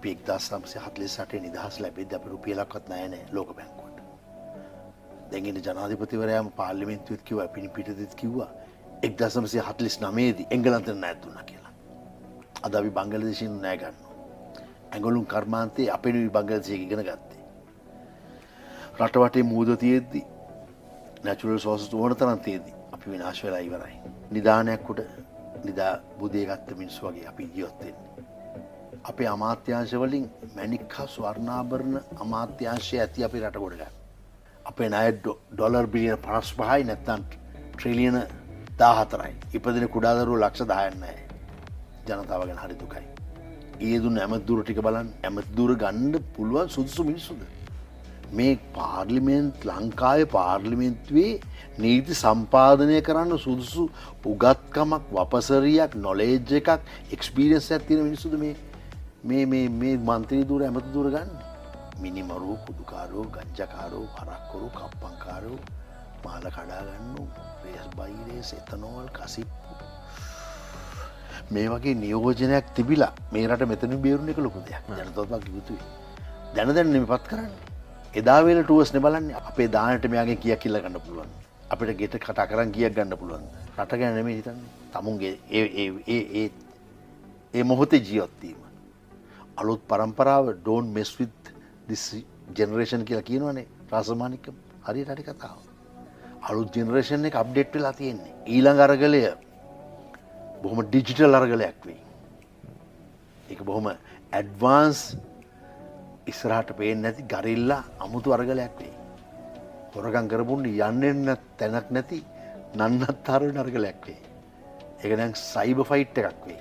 අපි 1948 නිදහස් ලැබෙද්දී අපේ රුපියලක්වත් නැහැ නේ ලෝක බැංකුවට. දැන් ඉන්න ජනාධිපතිවරයාම පාර්ලිමේන්තුවෙත් කිව්වා පිටිපිටදෙත් කිව්වා 1949 දී එංගලන්තෙන් ණයක් දුන්නා කියලා. අද අපි බංගලාදේශයෙන් ණය ගන්නවා. ඇඟලුම් කර්මාන්තේ අපේ නෙවෙයි බංගලාදේශයේ ඉගෙන ගත්තේ. රට වටේ මූද තියෙද්දි නැචරල් සෝසස් ඕන තරම් තියෙද්දි අපි විනාශ වෙලා ඉවරයි. නිදානයක් උඩ නිදා බුදේ ගත්ත මිනිස්සු වගේ අපි ජීවත් වෙන්නේ. අපේ අමාත්‍යාංශ වලින් මැණික් හා ස්වර්ණාභරණ අමාත්‍යාංශය ඇති අපේ රට ගොඩ ගන්න. අපේ ණය ඩොලර් බිලියන 55යි නැත්නම් ට්‍රිලියන 14යි. ඉපදින කුඩා දරුවෝ ලක්ෂ 10ක් නැහැ. ජනතාව ගැන හරි දුකයි. ඊයේ දුන්න ඇමති දුර ටික බලන්න. ඇමති දුර ගන්න පුළුවන් සුදුසු මිනිස්සුද? මේ ලංකාවේ පාර්ලිමේන්තුවේ නීති සම්පාදනය කරන්න සුදුසු උගත්කමක් වපසරියක් නොලේජ් එකක් එක්ස්පීරියන්ස් එකක් තියෙන මිනිස්සුද මේ මන්ත්‍රී දුර ඇමති දුර ගන්න? මිනිමරුවෝ කුඩුකාරෝ ගංජාකාරෝ හරක්කරු කප්පංකාරෝ මාල කඩා ගන්නු රේස් බයිරේස් එතනෝල් කසිප්පු මේ වගේ නියෝජනයක් තිබිලා මේ රට මෙතනින් බේරුණ එක ලොකු දෙයක්. ජනතාවක් යුතුයි. දැන නෙමෙපත් කරන්නේ. එදා වේල ටුවර්ස් නේ බලන්නේ අපේ දානට මෙයාගෙන් කීයක් කිල්ල ගන්න පුළුවන්. අපිට ගෙට කතා කරන් කීයක් ගන්න පුළුවන්. රට ගැන නෙමෙයි හිතන්නේ. තමුන්ගේ ඒ මොහොතේ ජීවත් වීම. අලුත් පරම්පරාව don't mess with this generation කියලා කියනවනේ රාසමානිකම්. හරියට හරි කතාව. අලුත් ජෙනරේෂන් එක අප්ඩේට් වෙලා තියෙන්නේ. ඊළඟ අරගලය බොහොම ඩිජිටල් අරගලයක් වෙයි. ඒක බොහොම ඇඩ්වාන්ස් ඉස්සරහට පේන්නේ නැති ගරිල්ලා අමුතු අරගලයක් වෙයි. හොරගම් කරපුන් යන්නේ තැනක් නැති නන්නත්තර වෙන අරගලයක් වෙයි. ඒක දැන් සයිබර් ෆයිට් එකක් වෙයි.